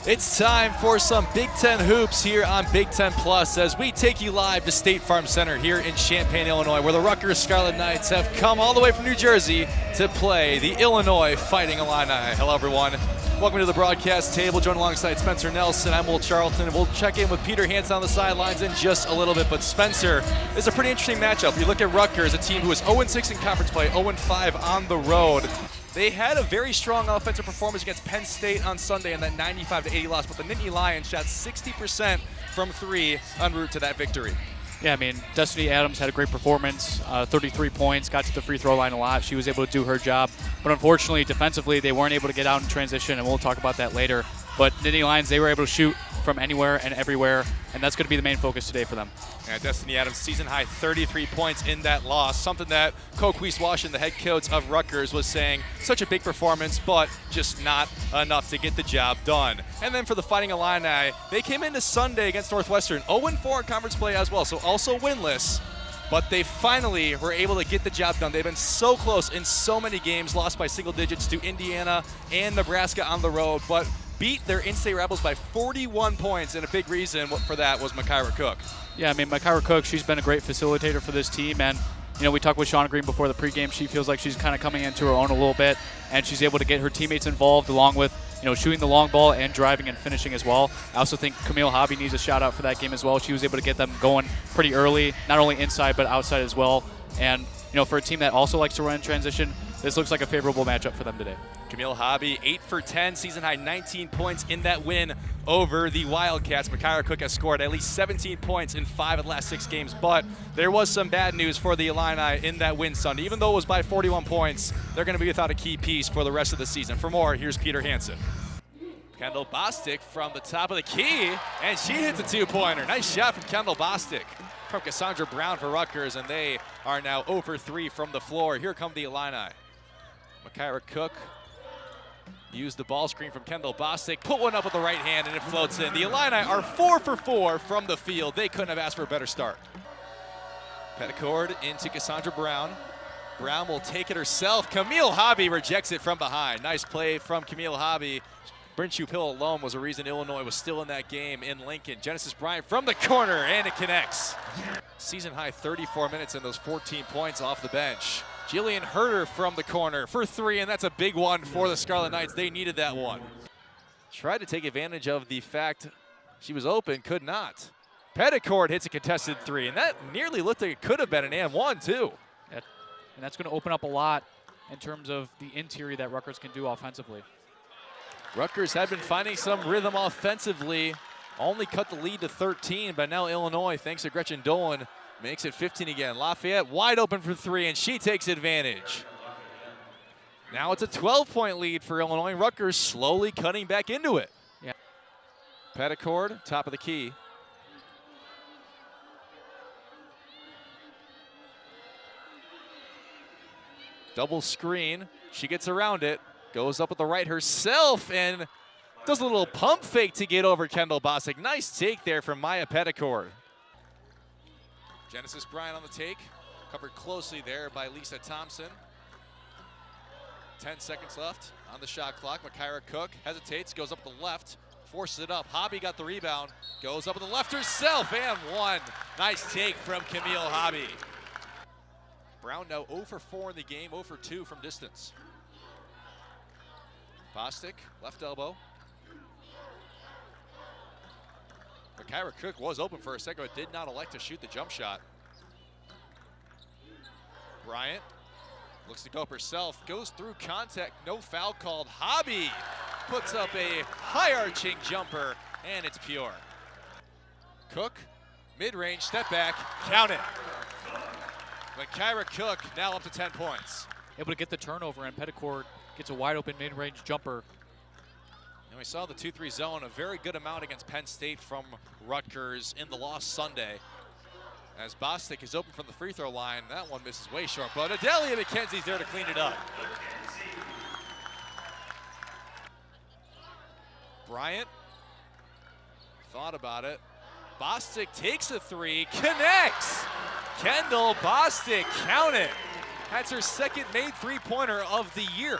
It's time for some Big Ten hoops here on Big Ten Plus as we take you live to State Farm Center here in Champaign, Illinois, where the Rutgers Scarlet Knights have come all the way from New Jersey to play the Illinois Fighting Illini. Hello, everyone. Welcome to the broadcast table. Joined alongside Spencer Nelson. I'm Will Charlton, and we'll check in with Peter Hansen on the sidelines in just a little bit. But Spencer, it's a pretty interesting matchup. You look at Rutgers, a team who is 0-6 in conference play, 0-5 on the road. They had a very strong offensive performance against Penn State on Sunday in that 95-80 loss, but the Nittany Lions shot 60% from three en route to that victory. Yeah, I mean, Destiny Adams had a great performance, 33 points, got to the free throw line a lot. She was able to do her job. But unfortunately, defensively, they weren't able to get out in transition, and we'll talk about that later. But Nittany Lions, they were able to shoot from anywhere and everywhere, and that's going to be the main focus today for them. Yeah, Destiny Adams, season-high 33 points in that loss, something that Coach Washington, the head coach of Rutgers, was saying, such a big performance, but just not enough to get the job done. And then for the Fighting Illini, they came into Sunday against Northwestern, 0-4 in conference play as well, so also winless. But they finally were able to get the job done. They've been so close in so many games, lost by single digits to Indiana and Nebraska on the road, but beat their in-state Rebels by 41 points, and a big reason for that was Makaira Cook. Yeah, I mean, Makaira Cook, she's been a great facilitator for this team, and you know, we talked with Shauna Green before the pregame. She feels like she's kind of coming into her own a little bit, and she's able to get her teammates involved along with, you know, shooting the long ball and driving and finishing as well. I also think Camille Hobby needs a shout out for that game as well. She was able to get them going pretty early, not only inside but outside as well. And you know, for a team that also likes to run in transition, this looks like a favorable matchup for them today. Camille Hobby, 8 for 10, season-high 19 points in that win over the Wildcats. Makaira Cook has scored at least 17 points in 5 of the last 6 games, but there was some bad news for the Illini in that win Sunday. Even though it was by 41 points, they're going to be without a key piece for the rest of the season. For more, here's Peter Hansen. Kendall Bostic from the top of the key, and she hits a two-pointer. Nice shot from Kendall Bostic. From Cassandra Brown for Rutgers, and they are now 0 for 3 from the floor. Here come the Illini. Makaira Cook used the ball screen from Kendall Bostic, put one up with the right hand, and it floats in. The Illini are 4 for 4 from the field. They couldn't have asked for a better start. Petticord into Cassandra Brown. Brown will take it herself. Camille Hobby rejects it from behind. Nice play from Camille Hobby. Bryn Hill alone was the reason Illinois was still in that game in Lincoln. Genesis Bryant from the corner, and it connects. Season high 34 minutes and those 14 points off the bench. Jillian Herter from the corner for 3, and that's a big one for the Scarlet Knights. They needed that one. Tried to take advantage of the fact she was open, could not. Petticord hits a contested 3, and that nearly looked like it could have been an and one too. And that's going to open up a lot in terms of the interior that Rutgers can do offensively. Rutgers had been finding some rhythm offensively, only cut the lead to 13, but now Illinois, thanks to Gretchen Dolan, makes it 15 again. Lafayette wide open for 3, and she takes advantage. Now it's a 12-point lead for Illinois. Rutgers slowly cutting back into it. Yeah. Petticord, top of the key. Double screen, she gets around it. Goes up with the right herself and does a little pump fake to get over Kendall Bostic. Nice take there from Maya Petticord. Genesis Bryant on the take. Covered closely there by Lisa Thompson. 10 seconds left on the shot clock. Makaira Cook hesitates, goes up the left, forces it up. Hobby got the rebound, goes up with the left herself and one. Nice take from Camille Hobby. Brown now 0 for 4 in the game, 0 for 2 from distance. Bostic, left elbow. Makaira Cook was open for a second, but did not elect to shoot the jump shot. Bryant looks to go up herself, goes through contact, no foul called. Hobby puts up a high-arching jumper, and it's pure. Cook, mid-range, step back, count it. Makaira Cook now up to 10 points. Able to get the turnover, and Petticord gets a wide open mid-range jumper. And we saw the 2-3 zone a very good amount against Penn State from Rutgers in the loss Sunday. As Bostic is open from the free throw line, that one misses way short, but Adelia McKenzie's there to clean it up. Bryant thought about it. Bostic takes a 3, connects! Kendall Bostic, count it! That's her second made three-pointer of the year.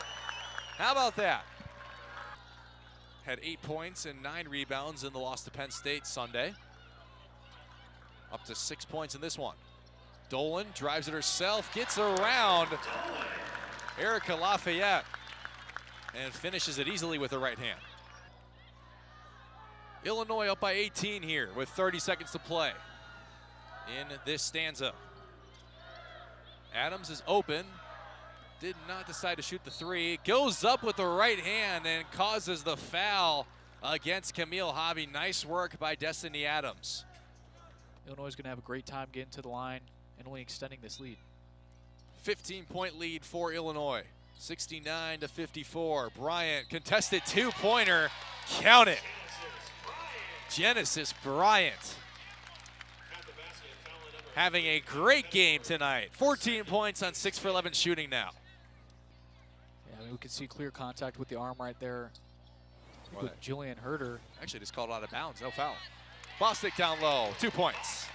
How about that? had 8 points and 9 rebounds in the loss to Penn State Sunday. Up to 6 points in this one. Dolan drives it herself, gets around Erica Lafayette, and finishes it easily with her right hand. Illinois up by 18 here with 30 seconds to play in this stanza. Adams is open, did not decide to shoot the three, goes up with the right hand and causes the foul against Camille Hobby. Nice work by Destiny Adams. Illinois is going to have a great time getting to the line and only extending this lead. 15-point lead for Illinois, 69-54. Bryant, contested two-pointer, count it. Genesis Bryant having a great game tonight. 14 points on 6 for 11 shooting now. Yeah, I mean, we can see clear contact with the arm right there with Jillian Herder. Actually just called out of bounds, no foul. Bostic down low, 2 points.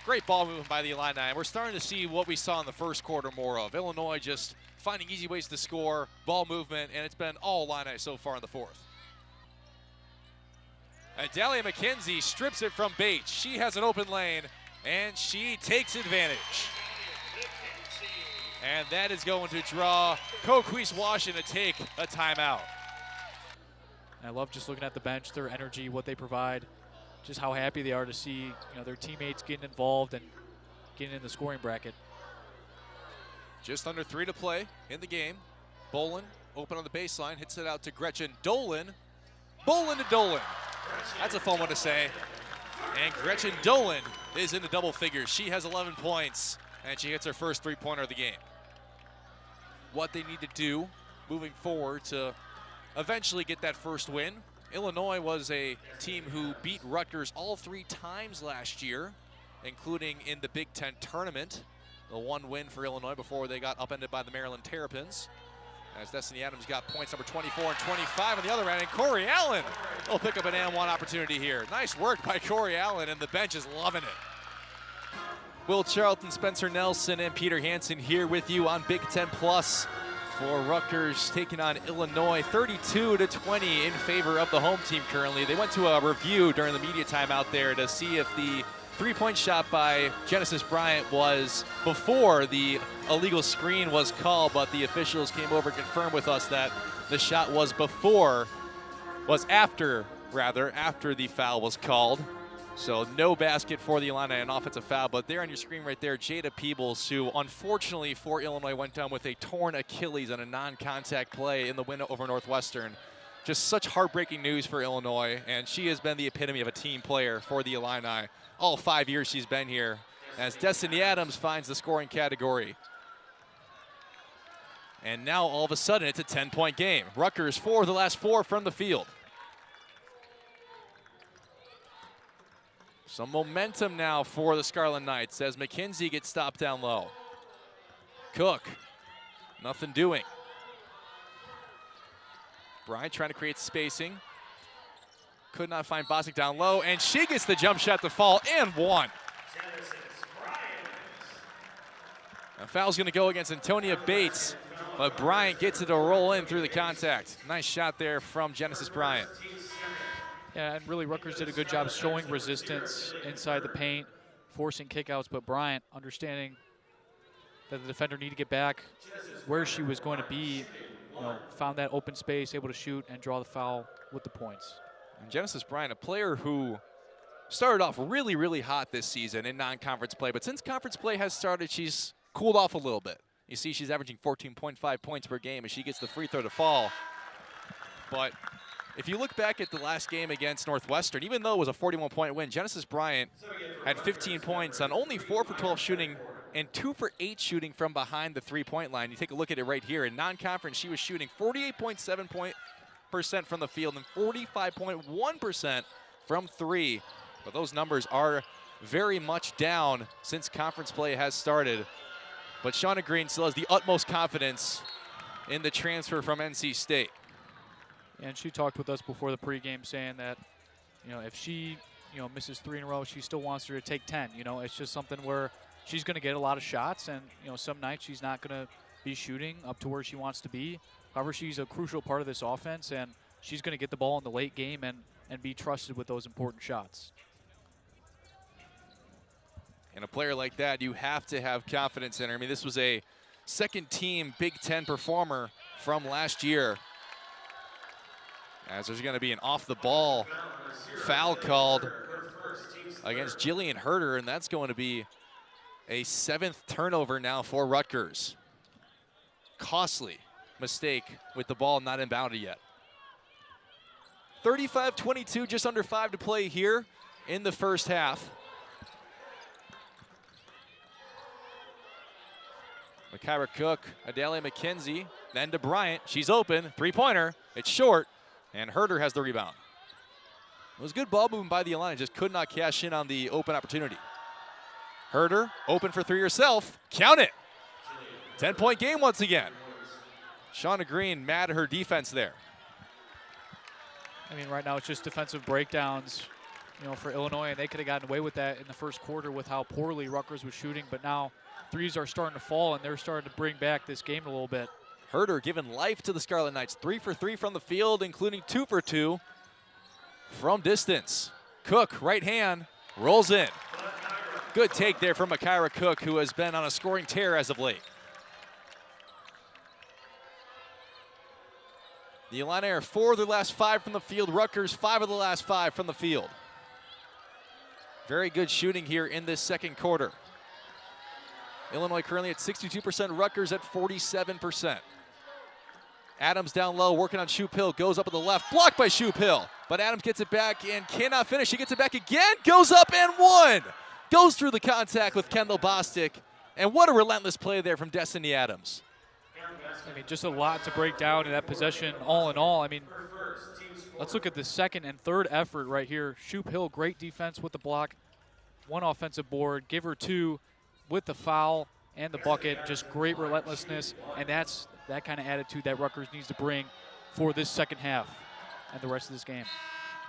Great ball movement by the Illini. We're starting to see what we saw in the first quarter more of. Illinois just finding easy ways to score, ball movement, and it's been all Illini so far in the fourth. Adalia McKenzie strips it from Bates. She has an open lane, and she takes advantage. And that is going to draw Coquise Washington to take a timeout. I love just looking at the bench, their energy, what they provide, just how happy they are to see their teammates getting involved and getting in the scoring bracket. Just under 3 to play in the game. Bolin open on the baseline, hits it out to Gretchen Dolan. Bolin to Dolan. That's a fun one to say. And Gretchen Dolan is in the double figures. She has 11 points, and she hits her first three-pointer of the game. What they need to do moving forward to eventually get that first win. Illinois was a team who beat Rutgers all 3 times last year, including in the Big Ten tournament. The one win for Illinois before they got upended by the Maryland Terrapins. As Destiny Adams got points number 24 and 25 on the other end, and Corey Allen will pick up an and one opportunity here. Nice work by Corey Allen, and the bench is loving it. Will Charlton, Spencer Nelson, and Peter Hansen here with you on Big Ten Plus for Rutgers taking on Illinois, 32-20 in favor of the home team currently. They went to a review during the media time out there to see if the three-point shot by Genesis Bryant was before the illegal screen was called, but the officials came over and confirmed with us that the shot was after the foul was called. So no basket for the Illini, an offensive foul. But there on your screen right there, Jada Peebles, who unfortunately for Illinois went down with a torn Achilles on a non-contact play in the win over Northwestern. Just such heartbreaking news for Illinois, and she has been the epitome of a team player for the Illini all 5 years she's been here, as Destiny Adams finds the scoring category. And now all of a sudden it's a 10-point game. Rutgers 4 of the last 4 from the field. Some momentum now for the Scarlet Knights as McKenzie gets stopped down low. Cook, nothing doing. Bryant trying to create spacing. Could not find Bostic down low, and she gets the jump shot to fall and one. A foul's going to go against Antonia Bates, but Bryant gets it to roll in through the contact. Nice shot there from Genesis Bryant. Yeah, and really Rutgers did a good job showing resistance inside the paint, forcing kickouts, but Bryant, understanding that the defender needed to get back where she was going to be, found that open space, able to shoot and draw the foul with the points. And Genesis Bryant, a player who started off really, really hot this season in non-conference play, but since conference play has started, she's cooled off a little bit. You see she's averaging 14.5 points per game as she gets the free throw to fall. But if you look back at the last game against Northwestern, even though it was a 41-point win, Genesis Bryant had 15 points on only 4 for 12 shooting and 2 for 8 shooting from behind the three-point line. You take a look at it right here. In non-conference, she was shooting 48.7% from the field and 45.1% from 3. But those numbers are very much down since conference play has started. But Shauna Green still has the utmost confidence in the transfer from NC State. And she talked with us before the pregame saying that, if she, misses 3 in a row, she still wants her to take 10. It's just something where she's going to get a lot of shots, and, some nights she's not going to be shooting up to where she wants to be. However, she's a crucial part of this offense, and she's going to get the ball in the late game and be trusted with those important shots. And a player like that, you have to have confidence in her. I mean, this was a second-team Big Ten performer from last year. As there's going to be an off-the-ball foul called against Jillian Herder, and that's going to be a 7th turnover now for Rutgers. Costly mistake with the ball not inbounded yet. 35-22, just under 5 to play here in the first half. Makira Cook, Adalia McKenzie, then to Bryant. She's open, three-pointer. It's short, and Herder has the rebound. It was good ball movement by the Illini, just could not cash in on the open opportunity. Herder, open for three herself. Count it. 10-point game once again. Shauna Green mad at her defense there. I mean, right now it's just defensive breakdowns, you know, for Illinois, and they could have gotten away with that in the first quarter with how poorly Rutgers was shooting, but now threes are starting to fall, and they're starting to bring back this game a little bit. Herder giving life to the Scarlet Knights. 3 for 3 from the field, including 2 for 2 from distance. Cook, right hand, rolls in. Good take there from Makira Cook, who has been on a scoring tear as of late. The Illini are 4 of their last 5 from the field. Rutgers 5 of the last 5 from the field. Very good shooting here in this second quarter. Illinois currently at 62%, Rutgers at 47%. Adams down low, working on Shoup Hill, goes up at the left, blocked by Shoup Hill. But Adams gets it back and cannot finish. He gets it back again, goes up and one. Goes through the contact with Kendall Bostic. And what a relentless play there from Destiny Adams. I mean, just a lot to break down in that possession all in all. I mean, let's look at the second and third effort right here. Shoup Hill, great defense with the block. 1 offensive board, give her 2 with the foul and the bucket. Just great relentlessness, and that's that kind of attitude that Rutgers needs to bring for this second half and the rest of this game.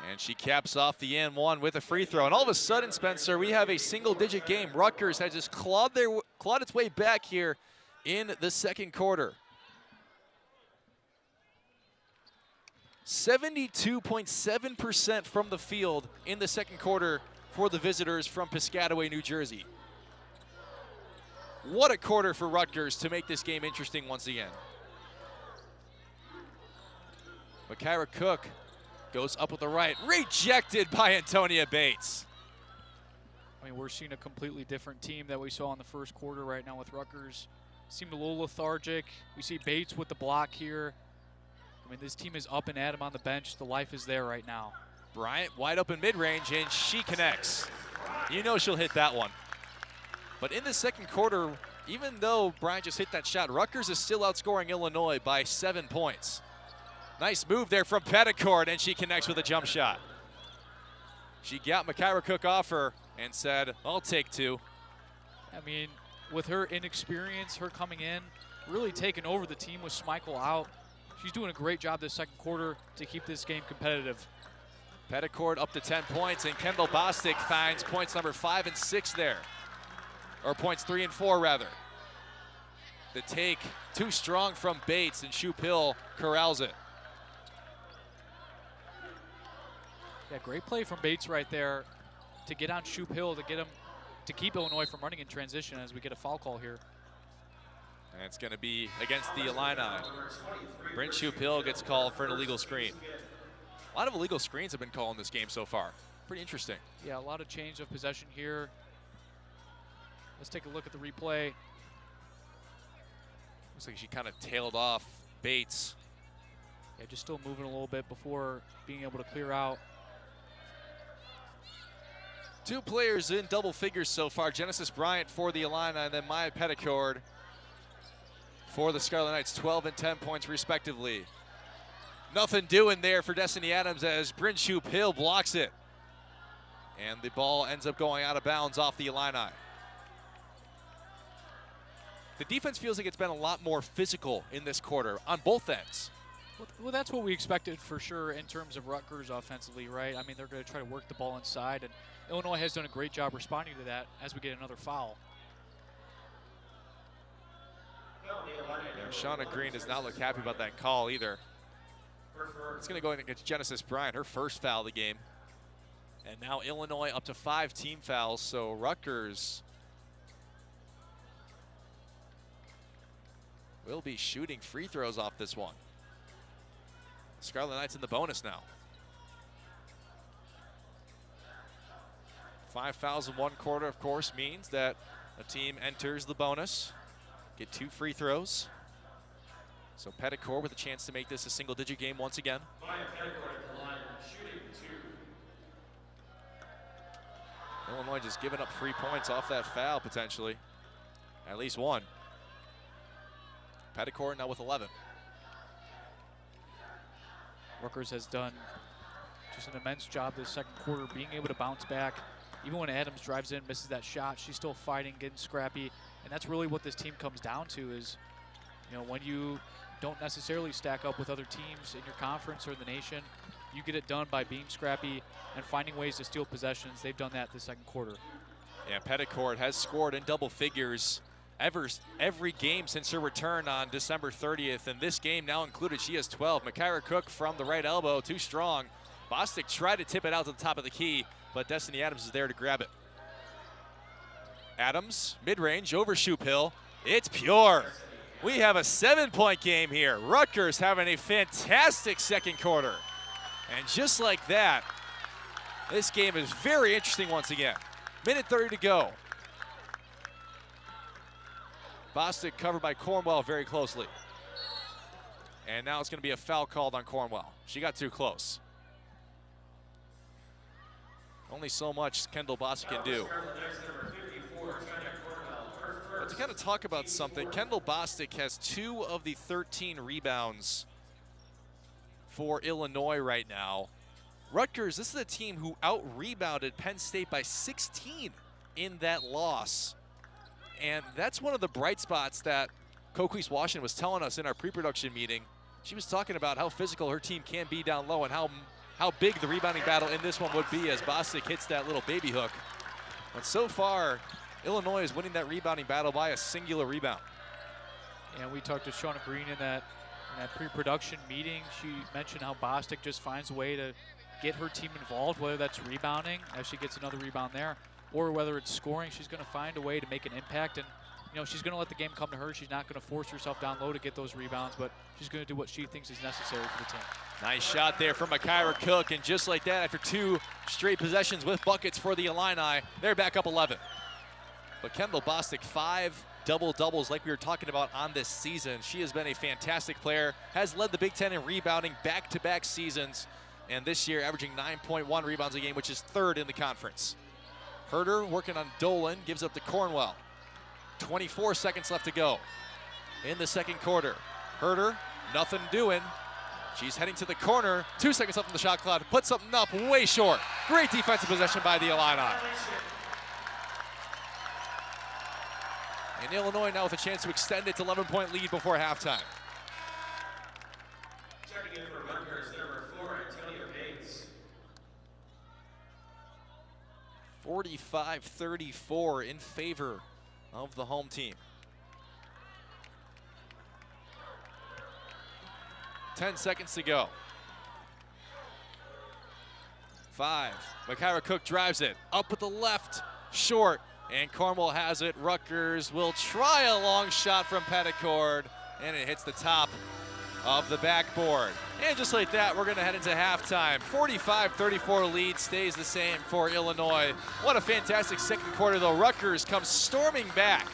And she caps off the and one with a free throw. And all of a sudden, Spencer, we have a single-digit game. Rutgers has just clawed its way back here in the second quarter. 72.7% from the field in the second quarter for the visitors from Piscataway, New Jersey. What a quarter for Rutgers to make this game interesting once again. Makira Cook goes up with the right, rejected by Antonia Bates. I mean, we're seeing a completely different team that we saw in the first quarter right now with Rutgers. Seemed a little lethargic. We see Bates with the block here. I mean, this team is up and at him on the bench. The life is there right now. Bryant wide open mid-range, and she connects. You know she'll hit that one. But in the second quarter, even though Bryant just hit that shot, Rutgers is still outscoring Illinois by 7 points. Nice move there from Petticord, and she connects with a jump shot. She got Makira Cook off her and said, I'll take 2. I mean, with her inexperience, her coming in, really taking over the team with Schmeichel out. She's doing a great job this second quarter to keep this game competitive. Petticord up to 10 points, and Kendall Bostic finds points number 5 and 6 there. Or points 3 and 4, rather. The take too strong from Bates, and Shoup Hill corrals it. Yeah, great play from Bates right there to get on Shoup Hill, to get him to keep Illinois from running in transition as we get a foul call here. And it's going to be against the Illini. Brent Shoup Hill gets called for an illegal screen. A lot of illegal screens have been called in this game so far. Pretty interesting. Yeah, a lot of change of possession here. Let's take a look at the replay. Looks like she kind of tailed off Bates. Yeah, just still moving a little bit before being able to clear out. 2 players in double figures so far. Genesis Bryant for the Illini, and then Maya Petticord for the Scarlet Knights, 12 and 10 points respectively. Nothing doing there for Destiny Adams as Bryn Shoup Hill blocks it. And the ball ends up going out of bounds off the Illini. The defense feels like it's been a lot more physical in this quarter on both ends. Well, that's what we expected for sure in terms of Rutgers offensively, right? I mean, they're going to try to work the ball inside, and Illinois has done a great job responding to that as we get another foul. And Shauna Green does not look happy about that call either. It's going to go in against Genesis Bryant, her first foul of the game. And now Illinois up to 5 team fouls, so Rutgers will be shooting free throws off this one. Scarlet Knights in the bonus now. 5 fouls in 1 quarter, of course, means that a team enters the bonus, get 2 free throws. So Petticourt with a chance to make this a single-digit game once again. Illinois just giving up 3 points off that foul, potentially. At least 1. Petticourt now with 11. Rutgers has done just an immense job this second quarter, being able to bounce back. Even when Adams drives in, misses that shot, she's still fighting, getting scrappy. And that's really what this team comes down to is, you know, when you don't necessarily stack up with other teams in your conference or the nation, you get it done by being scrappy and finding ways to steal possessions. They've done that this second quarter. Yeah, Petticourt has scored in double figures every game since her return on December 30th, and this game now included, she has 12. Makaira Cook from the right elbow, too strong. Bostic tried to tip it out to the top of the key, but Destiny Adams is there to grab it. Adams, mid-range, over Shoop-Hill. It's pure. We have a 7-point game here. Rutgers having a fantastic second quarter. And just like that, this game is very interesting once again. Minute 30 to go. Bostic covered by Cornwell very closely. And now it's going to be a foul called on Cornwell. She got too close. Only so much Kendall Bostic can do. But to kind of talk about something, Kendall Bostic has 2 of the 13 rebounds for Illinois right now. Rutgers, this is a team who out-rebounded Penn State by 16 in that loss. And that's one of the bright spots that Coquise Washington was telling us in our pre-production meeting. She was talking about how physical her team can be down low and how big the rebounding battle in this one would be as Bostic hits that little baby hook. But so far, Illinois is winning that rebounding battle by a singular rebound. And we talked to Shauna Green in that pre-production meeting. She mentioned how Bostic just finds a way to get her team involved, whether that's rebounding, as she gets another rebound there, or whether it's scoring. She's going to find a way to make an impact, and you know, she's going to let the game come to her. She's not going to force herself down low to get those rebounds, but she's going to do what she thinks is necessary for the team. Nice shot there from Makaira Cook, and just like that, after 2 straight possessions with buckets for the Illini, they're back up 11. But Kendall Bostic, 5 double-doubles like we were talking about on this season. She has been a fantastic player, has led the Big Ten in rebounding back-to-back seasons, and this year averaging 9.1 rebounds a game, which is 3rd in the conference. Herder working on Dolan, gives up to Cornwell. 24 seconds left to go in the second quarter. Herder, nothing doing. She's heading to the corner. 2 seconds left in the shot clock. Puts something up way short. Great defensive possession by the Illini. And Illinois now with a chance to extend its 11-point lead before halftime. Checking in for Rutgers, number 4, Antonio Bates. 45-34 in favor of the home team. 10 seconds to go. 5. Makaira Cook drives it. Up with the left, short. And Cornwell has it. Rutgers will try a long shot from Petticourt, and it hits the top of the backboard. And just like that, we're going to head into halftime. 45-34 lead stays the same for Illinois. What a fantastic second quarter, though. Rutgers comes storming back